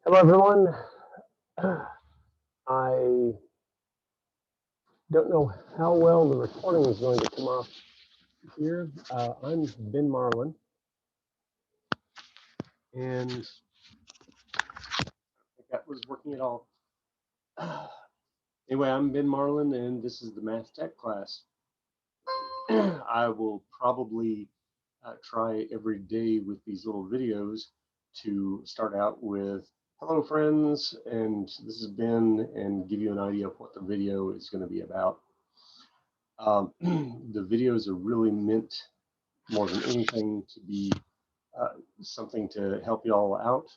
Hello, everyone. I don't know how well the recording is going to come off here. I'm Ben Marlin, and if that was working at all. Anyway, I'm Ben Marlin, and this is the Math Tech class. I will probably try every day with these little videos to start out with hello, friends, and this is Ben, and give you an idea of what the video is going to be about. The videos are really meant more than anything to be something to help you all out.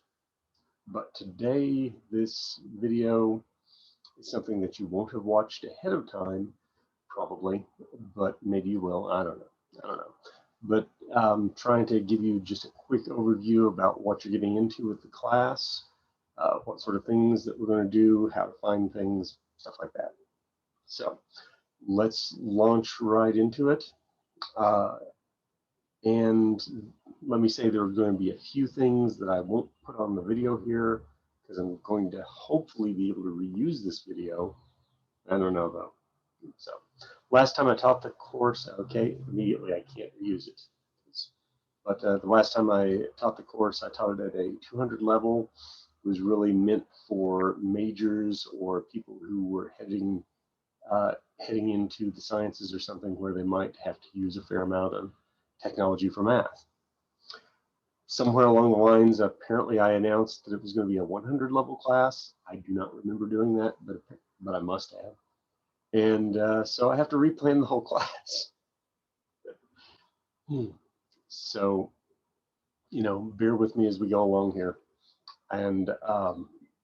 But today, this video is something that you won't have watched ahead of time, probably, but maybe you will. I don't know. I don't know. But trying to give you just a quick overview about what you're getting into with the class, what sort of things that we're going to do, how to find things, stuff like that. So let's launch right into it. And let me say there are going to be a few things that I won't put on the video here because I'm going to hopefully be able to reuse this video. I don't know though. So last time I taught the course, okay, immediately I can't reuse it. But the last time I taught the course, I taught it at a 200 level. It was really meant for majors or people who were heading into the sciences or something where they might have to use a fair amount of technology for math. Somewhere along the lines, apparently I announced that it was going to be a 100 level class. I do not remember doing that, but I must have. And so I have to replan the whole class. So, bear with me as we go along here. And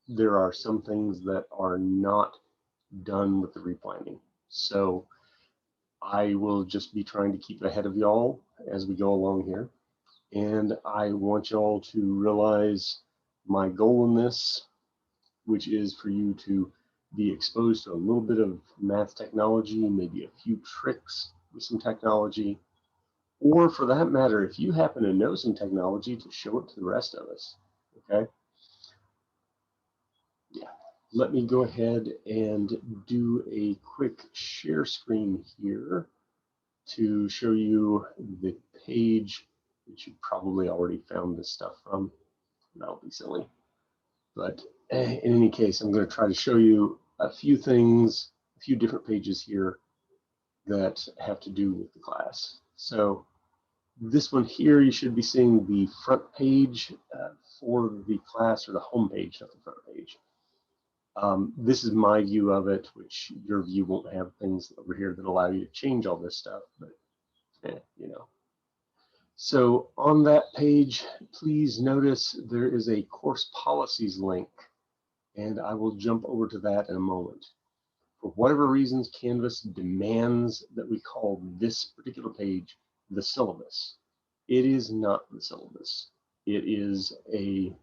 there are some things that are not done with the replanning. So I will just be trying to keep ahead of y'all as we go along here. And I want y'all to realize my goal in this, which is for you to be exposed to a little bit of math technology, maybe a few tricks with some technology, or for that matter, if you happen to know some technology, to show it to the rest of us, okay? Yeah, let me go ahead and do a quick share screen here to show you the page that you probably already found this stuff from. That'll be silly. But in any case, I'm going to try to show you a few things, a few different pages here that have to do with the class. So this one here, you should be seeing the front page for the class, or the home page, not the front page. This is my view of it, which your view won't have things over here that allow you to change all this stuff, but So on that page, please notice there is a course policies link, and I will jump over to that in a moment. For whatever reasons, Canvas demands that we call this particular page the syllabus. It is not the syllabus. It is and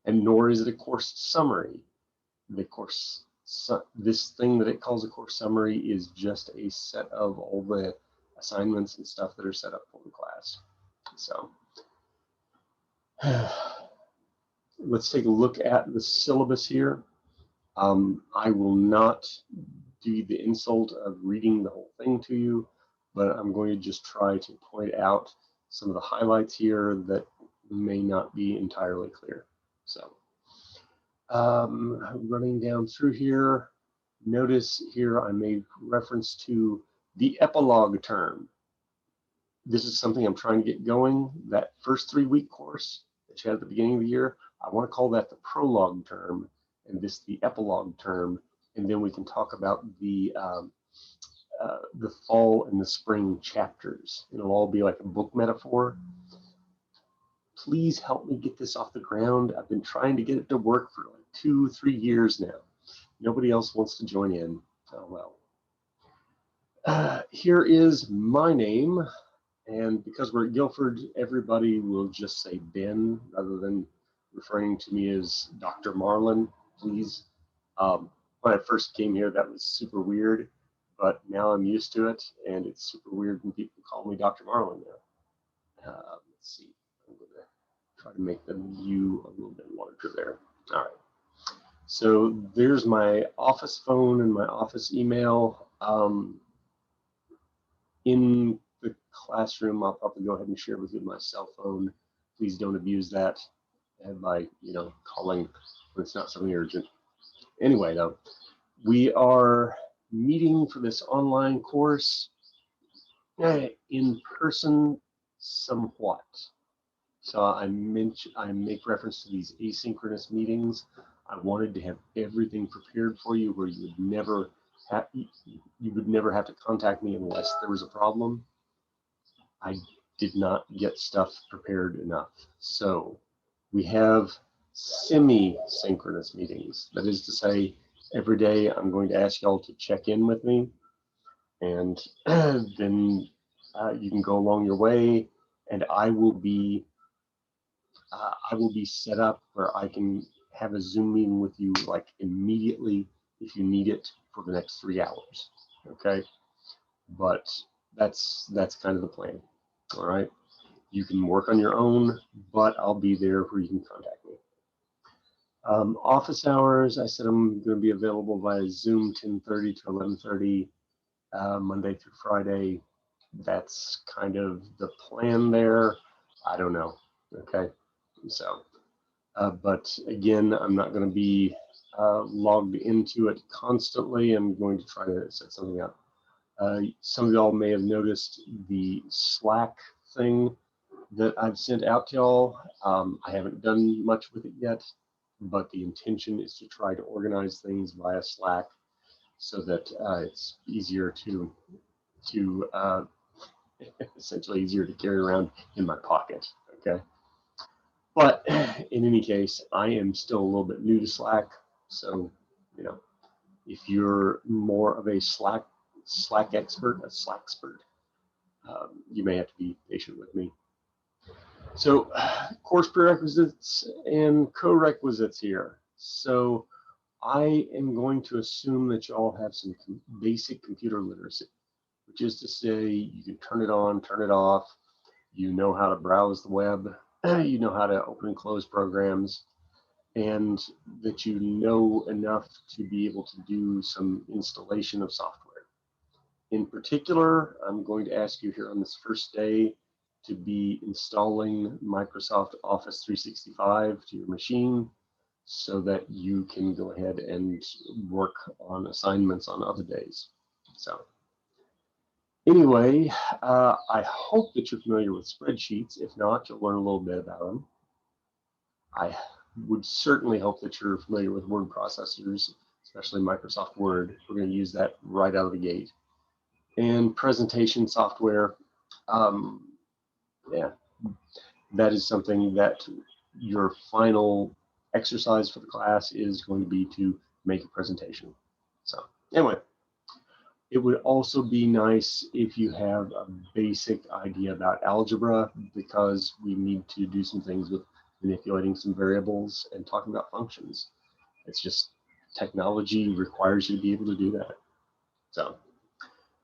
nor is it a course summary. This thing that it calls a course summary is just a set of all the assignments and stuff that are set up for the class. So let's take a look at the syllabus here. I will not do the insult of reading the whole thing to you, but I'm going to just try to point out some of the highlights here that may not be entirely clear. So running down through here, notice here I made reference to the epilogue term. This is something I'm trying to get going. That first 3-week course that you had at the beginning of the year, I want to call that the prologue term, and this the epilogue term, and then we can talk about the fall and the spring chapters. It'll all be like a book metaphor. Please help me get this off the ground. I've been trying to get it to work for like 2-3 years now. Nobody else wants to join in. Oh well. Here is my name. And because we're at Guilford, everybody will just say Ben rather than referring to me as Dr. Marlin, please. When I first came here, that was super weird, but now I'm used to it, and it's super weird when people call me Dr. Marlin now. Let's see. I'm going to try to make the view a little bit larger there. All right. So there's my office phone and my office email. In the classroom, I'll probably go ahead and share with you my cell phone. Please don't abuse that by, calling when it's not something urgent. Anyway, though, we are meeting for this online course in person somewhat. So I make reference to these asynchronous meetings. I wanted to have everything prepared for you where you would never have to contact me unless there was a problem. I did not get stuff prepared enough. So we have semi-synchronous meetings. That is to say, every day I'm going to ask y'all to check in with me, and then you can go along your way, and I will be set up where I can have a Zoom meeting with you like immediately if you need it for the next 3 hours. Okay, but that's kind of the plan. All right, you can work on your own, but I'll be there where you can contact me. Office hours, I said I'm going to be available via Zoom 10:30 to 11:30 Monday through Friday. That's kind of the plan there. I don't know. Okay, so. But again, I'm not going to be logged into it constantly. I'm going to try to set something up. Some of y'all may have noticed the Slack thing that I've sent out to y'all. I haven't done much with it yet, but the intention is to try to organize things via Slack so that it's easier to essentially easier to carry around in my pocket. Okay. But in any case, I am still a little bit new to Slack. So, if you're more of a Slack expert, you may have to be patient with me. So, course prerequisites and co-requisites here. So, I am going to assume that you all have some basic computer literacy, which is to say you can turn it on, turn it off, you know how to browse the web, you know how to open and close programs, and that you know enough to be able to do some installation of software. In particular, I'm going to ask you here on this first day to be installing Microsoft Office 365 to your machine so that you can go ahead and work on assignments on other days. So anyway, I hope that you're familiar with spreadsheets. If not, you'll learn a little bit about them. I would certainly hope that you're familiar with word processors, especially Microsoft Word. We're going to use that right out of the gate. And presentation software, yeah, that is something that your final exercise for the class is going to be to make a presentation. So anyway, it would also be nice if you have a basic idea about algebra, because we need to do some things with manipulating some variables and talking about functions. It's just technology requires you to be able to do that. So,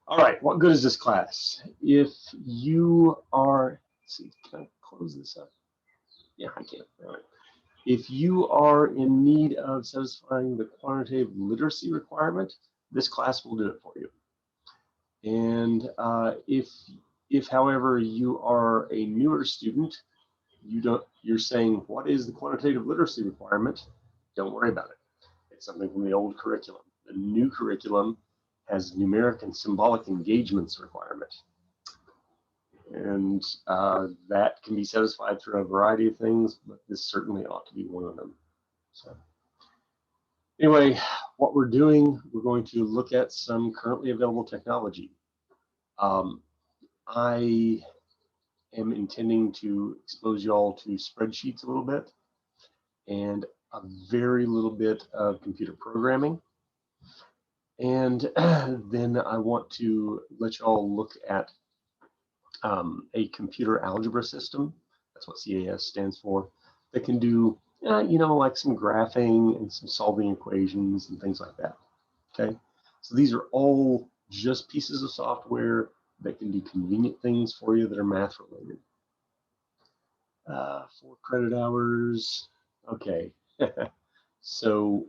all right, what good is this class? If you are, let's see, can I close this up? Yeah, I can. All right. If you are in need of satisfying the quantitative literacy requirement, this class will do it for you. And if however you are a newer student, you're saying, what is the quantitative literacy requirement? Don't worry about it. It's something from the old curriculum. The new curriculum has numeric and symbolic engagements requirement. And that can be satisfied through a variety of things, but this certainly ought to be one of them. So anyway, what we're doing, we're going to look at some currently available technology. I am intending to expose you all to spreadsheets a little bit and a very little bit of computer programming. And then I want to let you all look at a computer algebra system. That's what CAS stands for. That can do, like some graphing and some solving equations and things like that. Okay, so these are all just pieces of software that can do convenient things for you that are math related. 4 credit hours. Okay. So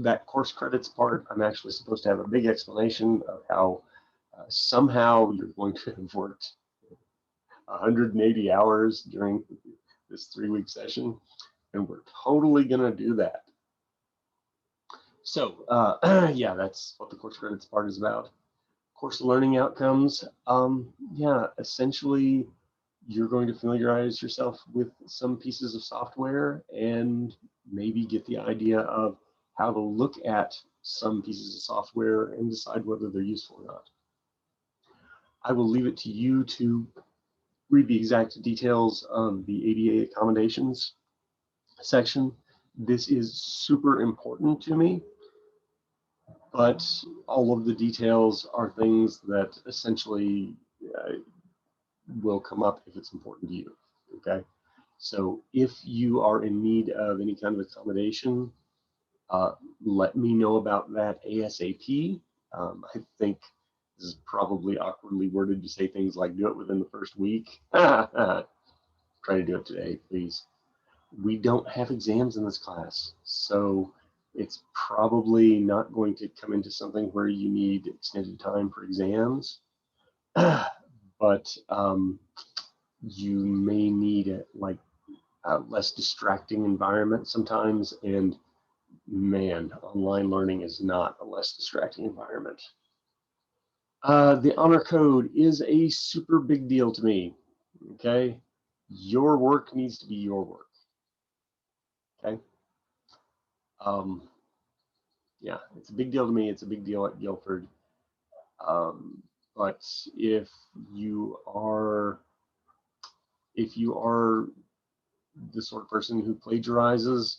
that course credits part, I'm actually supposed to have a big explanation of how somehow you're going to have worked 180 hours during this 3-week session, and we're totally going to do that. So yeah, that's what the course credits part is about. Course learning outcomes, yeah, essentially you're going to familiarize yourself with some pieces of software and maybe get the idea of how to look at some pieces of software and decide whether they're useful or not. I will leave it to you to read the exact details of the ADA accommodations section. This is super important to me, but all of the details are things that essentially will come up if it's important to you, okay? So if you are in need of any kind of accommodation, let me know about that ASAP. I think this is probably awkwardly worded to say things like do it within the first week. Try to do it today, please. We don't have exams in this class, so it's probably not going to come into something where you need extended time for exams. But you may need a less distracting environment sometimes, and man, online learning is not a less distracting environment. The honor code is a super big deal to me, okay? Your work needs to be your work, okay? Yeah, it's a big deal to me. It's a big deal at Guilford. But if you are the sort of person who plagiarizes,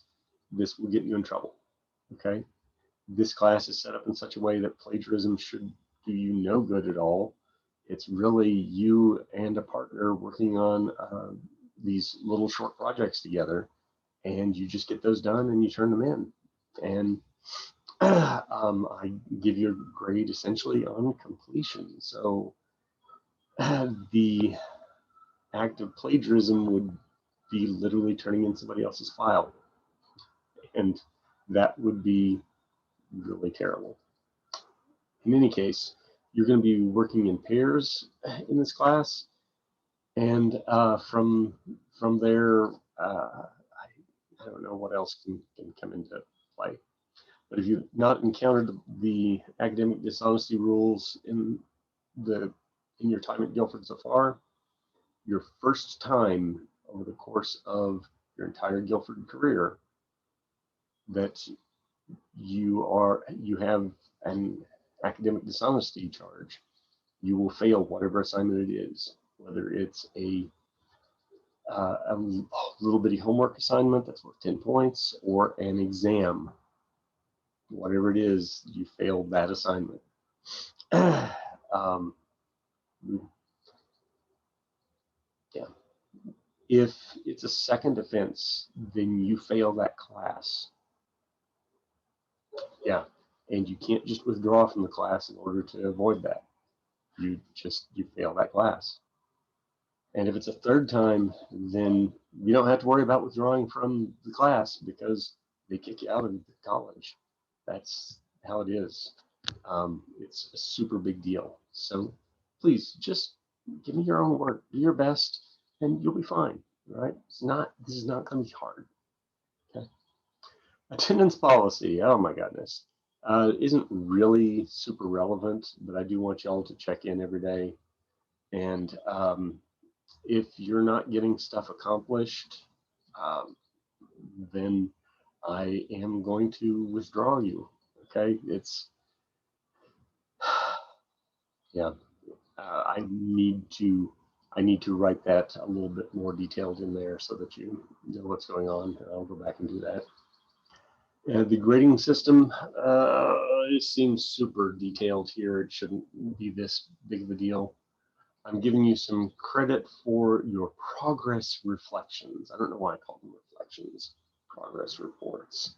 this will get you in trouble, okay? This class is set up in such a way that plagiarism should do you no good at all. It's really you and a partner working on these little short projects together, and you just get those done and you turn them in. And I give you a grade essentially on completion. So the act of plagiarism would be literally turning in somebody else's file, and that would be really terrible. In any case, you're going to be working in pairs in this class, and from there, I don't know what else can come into play. But if you've not encountered the academic dishonesty rules in your time at Guilford so far, your first time over the course of your entire Guilford career that you have an academic dishonesty charge, you will fail whatever assignment it is, whether it's a little bitty homework assignment that's worth 10 points or an exam. Whatever it is, you failed that assignment. Yeah. If it's a second offense, then you fail that class. Yeah. And you can't just withdraw from the class in order to avoid that. You fail that class. And if it's a third time, then you don't have to worry about withdrawing from the class because they kick you out of the college. That's how it is. It's a super big deal. So please just give me your own work, do your best, and you'll be fine. Right? This is not going to be hard. Okay. Attendance policy. Oh my goodness. Isn't really super relevant, but I do want y'all to check in every day. And if you're not getting stuff accomplished, then I am going to withdraw you. Okay, yeah. I need to write that a little bit more detailed in there so that you know what's going on. I'll go back and do that. The grading system, it seems super detailed here. It shouldn't be this big of a deal. I'm giving you some credit for your progress reflections. I don't know why I call them reflections, progress reports.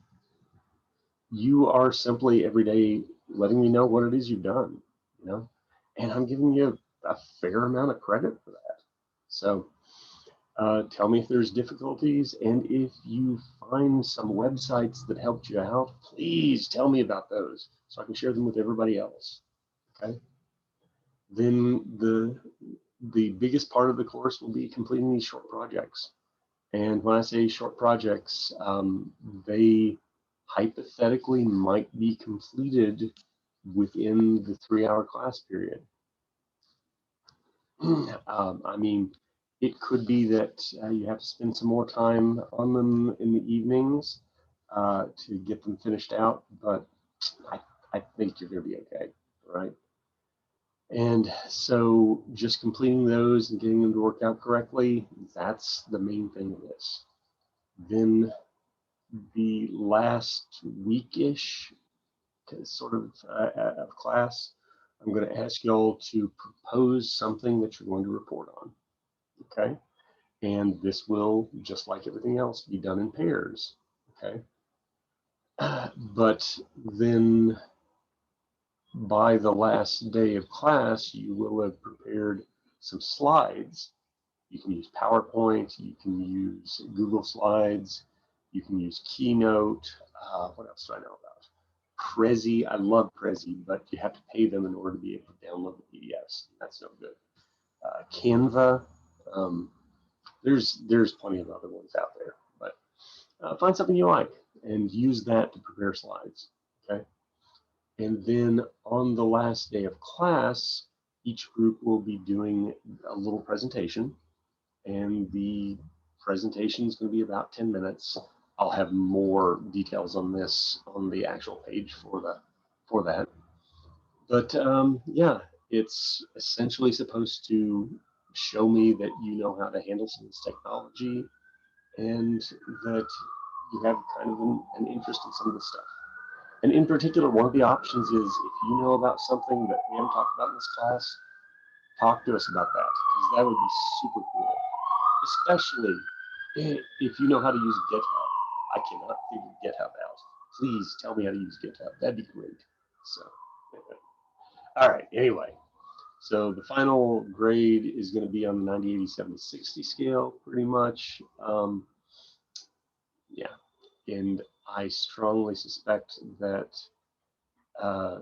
You are simply every day letting me know what it is you've done, you know, and I'm giving you a fair amount of credit for that. So Tell me if there's difficulties, and if you find some websites that helped you out, please tell me about those so I can share them with everybody else. Okay. Then the biggest part of the course will be completing these short projects. And when I say short projects, they hypothetically might be completed within the 3-hour class period. I mean, it could be that you have to spend some more time on them in the evenings to get them finished out, but I think you're going to be okay, right? And so just completing those and getting them to work out correctly, that's the main thing of this. Then the last week-ish sort of class, I'm going to ask you all to propose something that you're going to report on, okay? And this will, just like everything else, be done in pairs, okay? But then by the last day of class, you will have prepared some slides. You can use PowerPoint, you can use Google Slides, you can use Keynote. What else do I know about? Prezi, I love Prezi, but you have to pay them in order to be able to download the PDFs. That's no good. Canva, there's plenty of other ones out there, but find something you like and use that to prepare slides, okay? And then on the last day of class, each group will be doing a little presentation, and the presentation is going to be about 10 minutes. I'll have more details on this on the actual page for that. But yeah, it's essentially supposed to show me that you know how to handle some of this technology and that you have kind of an interest in some of this stuff. And in particular, one of the options is if you know about something that we haven't talked about in this class, talk to us about that, because that would be super cool. Especially if you know how to use GitHub. I cannot figure GitHub out. Please tell me how to use GitHub. That'd be great. So, all right, anyway. So the final grade is going to be on the 90, 80, 70, 60 scale, pretty much. Yeah, and I strongly suspect that I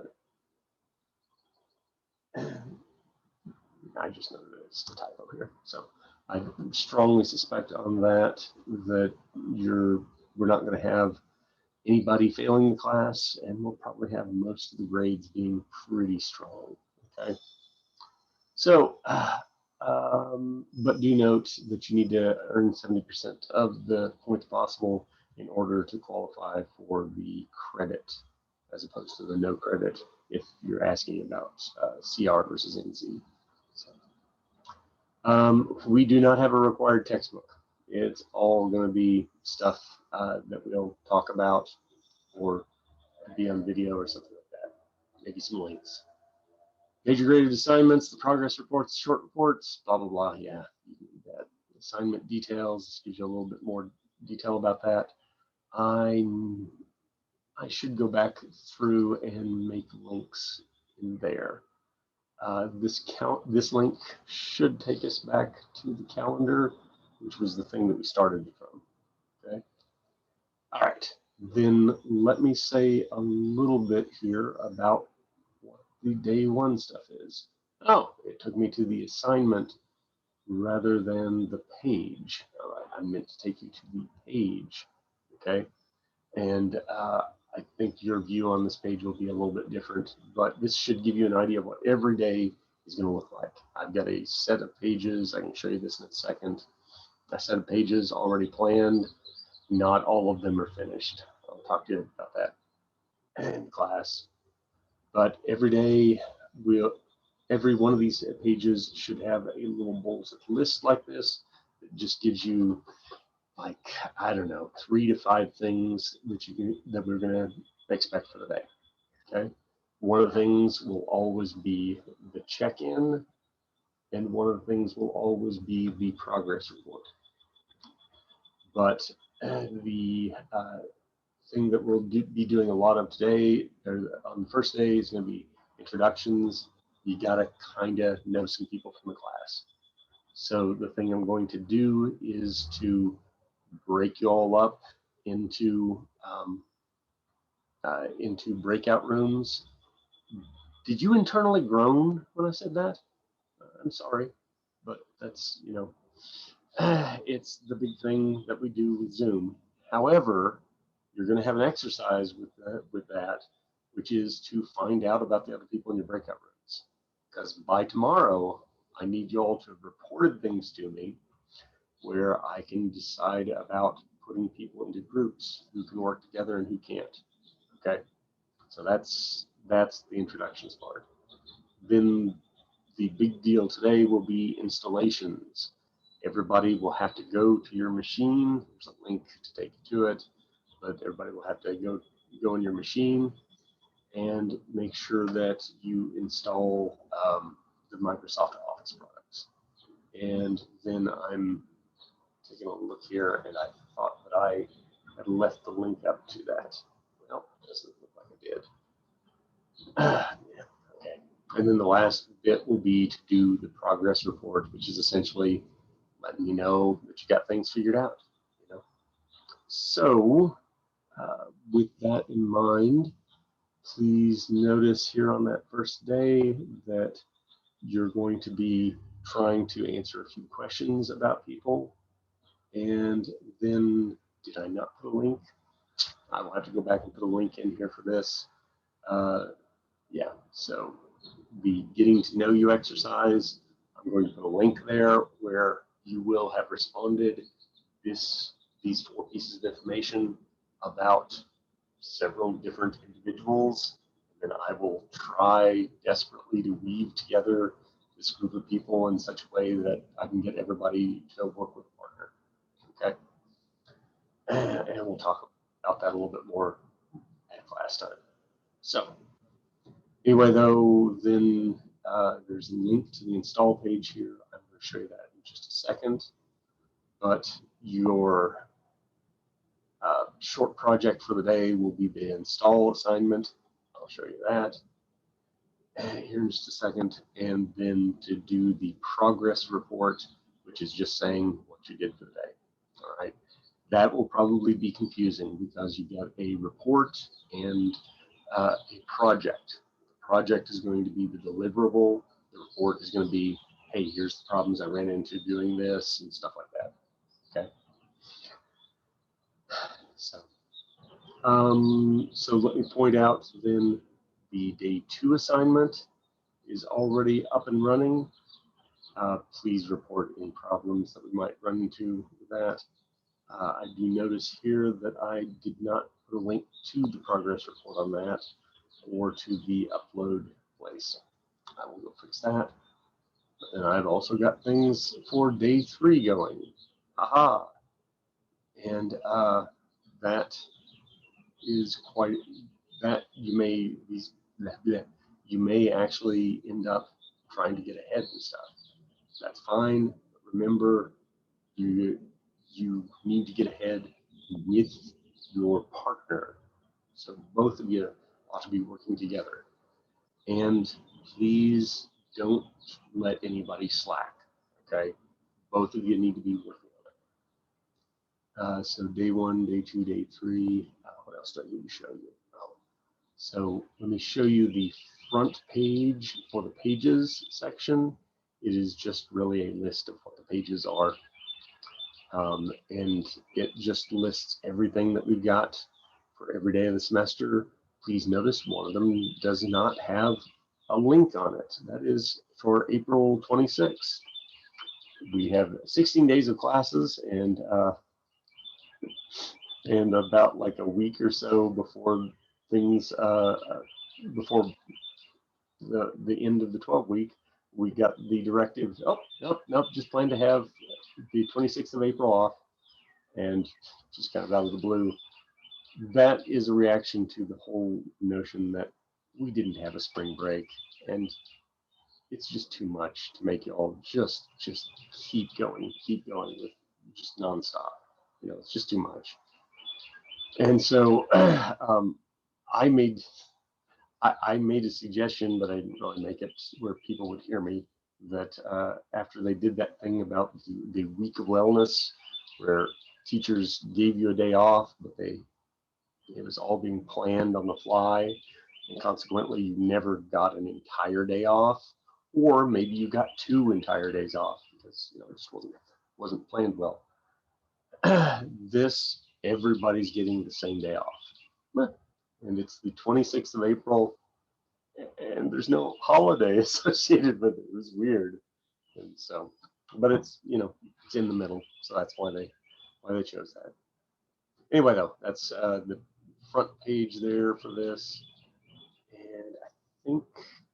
just know that it's the typo here. So I strongly suspect on that we're not going to have anybody failing the class, and we'll probably have most of the grades being pretty strong. Okay. So, but do note that you need to earn 70% of the points possible in order to qualify for the credit, as opposed to the no credit if you're asking about CR versus NC. So, we do not have a required textbook. It's all going to be stuff that we'll talk about or be on video or something like that. Maybe some links. Major graded assignments, the progress reports, short reports, blah, blah, blah. Yeah, you need that. Assignment details, this gives you a little bit more detail about that. I should go back through and make links in there. This link should take us back to the calendar, which was the thing that we started from. Okay. All right. Then let me say a little bit here about what the day one stuff is. Oh, it took me to the assignment rather than the page. All right, I meant to take you to the page. Okay. And I think your view on this page will be a little bit different, but this should give you an idea of what every day is going to look like. I've got a set of pages. I can show you this in a second. A set of pages already planned. Not all of them are finished. I'll talk to you about that in class. But every day, every one of these pages should have a little bulleted list like this. It just gives you, like, I don't know, 3 to 5 things that we're going to expect for the day. Okay. One of the things will always be the check-in, and one of the things will always be the progress report. But the thing that we'll be doing a lot of today, on the first day, is going to be introductions. You got to kind of know some people from the class. So the thing I'm going to do is to break you all up into breakout rooms. Did you internally groan when I said that? I'm sorry, but that's, you know, it's the big thing that we do with Zoom. However, you're going to have an exercise with that, which is to find out about the other people in your breakout rooms. Because by tomorrow, I need you all to have reported things to me where I can decide about putting people into groups who can work together and who can't. Okay, so that's the introductions part. Then the big deal today will be installations. Everybody will have to go to your machine. There's a link to take you to it, but everybody will have to go in your machine and make sure that you install the Microsoft Office products. And then I'm taking a look here, and I thought that I had left the link up to that. Well, it doesn't look like I did. Yeah, okay. And then the last bit will be to do the progress report, which is essentially letting you know that you got things figured out. You know. So with that in mind, please notice here on that first day that you're going to be trying to answer a few questions about people. And then, did I not put a link? I will have to go back and put a link in here for this. Yeah, so the getting to know you exercise, I'm going to put a link there where you will have responded these 4 pieces of information about several different individuals. And then I will try desperately to weave together this group of people in such a way that I can get everybody to work with a partner. Okay, and we'll talk about that a little bit more at class time. So anyway, though, then there's a link to the install page here. I'm going to show you that in just a second. But your short project for the day will be the install assignment. I'll show you that here in just a second. And then to do the progress report, which is just saying what you did for the day. All right. That will probably be confusing because you've got a report and a project. The project is going to be the deliverable. The report is going to be, hey, here's the problems I ran into doing this and stuff like that. Okay. So let me point out then the day 2 assignment is already up and running. Please report any problems that we might run into with that. I do notice here that I did not put a link to the progress report on that or to the upload place. I will go fix that. And I've also got things for day 3 going. Aha! And that is quite, that you may actually end up trying to get ahead and stuff. That's fine. But remember, you need to get ahead with your partner. So both of you ought to be working together. And please don't let anybody slack, okay? Both of you need to be working on it. So day 1, day 2, day 3, what else do I need to show you? So let me show you the front page for the pages section. It is just really a list of what the pages are. And it just lists everything that we've got for every day of the semester. Please notice one of them does not have a link on it. That is for April 26th. We have 16 days of classes and about like a week or so before things, before the end of the 12 week, we got the directive, oh, nope, just plan to have the 26th of April off, and just kind of out of the blue. That is a reaction to the whole notion that we didn't have a spring break, and it's just too much to make you all just keep going with just nonstop. You know, it's just too much. And so I made a suggestion, but I didn't really make it where people would hear me. that after they did that thing about the week of wellness, where teachers gave you a day off, but it was all being planned on the fly, and consequently you never got an entire day off, or maybe you got 2 entire days off because it just wasn't planned well. This, everybody's getting the same day off, and it's the 26th of April, and there's no holiday associated with it. It was weird, and so, but it's it's in the middle, so that's why they chose that. Anyway, though, that's the front page there for this. And I think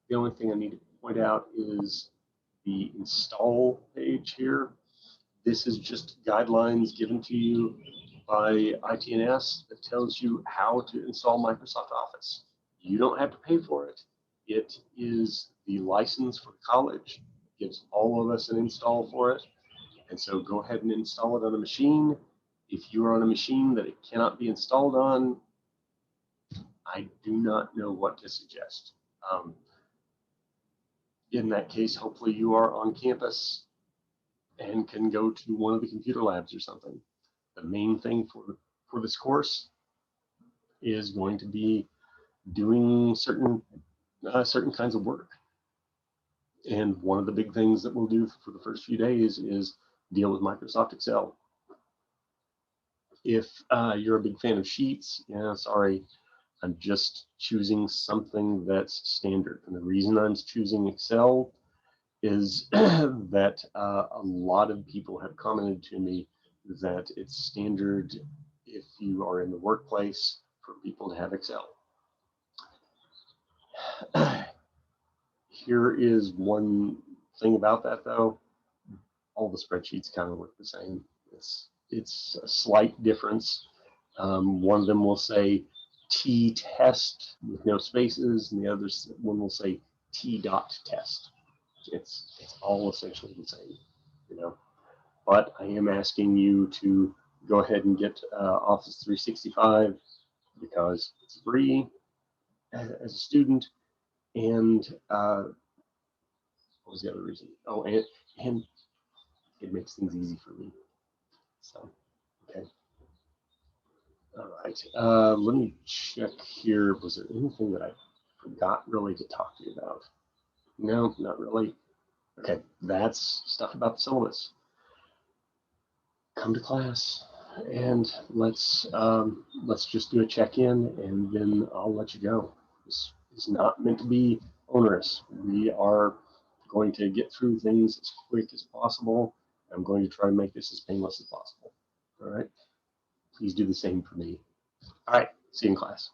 the only thing I need to point out is the install page here. This is just guidelines given to you by ITNS that tells you how to install Microsoft Office. You don't have to pay for it. It is the license for college. It gives all of us an install for it. And so go ahead and install it on a machine. If you are on a machine that it cannot be installed on, I do not know what to suggest. In that case, hopefully you are on campus and can go to one of the computer labs or something. The main thing for this course is going to be doing certain kinds of work. And one of the big things that we'll do for the first few days is deal with Microsoft Excel. If you're a big fan of Sheets, sorry, I'm just choosing something that's standard. And the reason I'm choosing Excel is that a lot of people have commented to me that it's standard if you are in the workplace for people to have Excel. Here is one thing about that, though. All the spreadsheets kind of look the same. It's a slight difference. One of them will say T-test with no spaces, and the other one will say T.test. It's all essentially the same, But I am asking you to go ahead and get Office 365 because it's free as a student, and what was the other reason? Oh, and it makes things easy for me. So, okay. All right. Let me check here. Was there anything that I forgot really to talk to you about? No, not really. Okay, that's stuff about the syllabus. Come to class and let's just do a check-in, and then I'll let you go. This is not meant to be onerous. We are going to get through things as quick as possible. I'm going to try to make this as painless as possible. All right. Please do the same for me. All right. See you in class.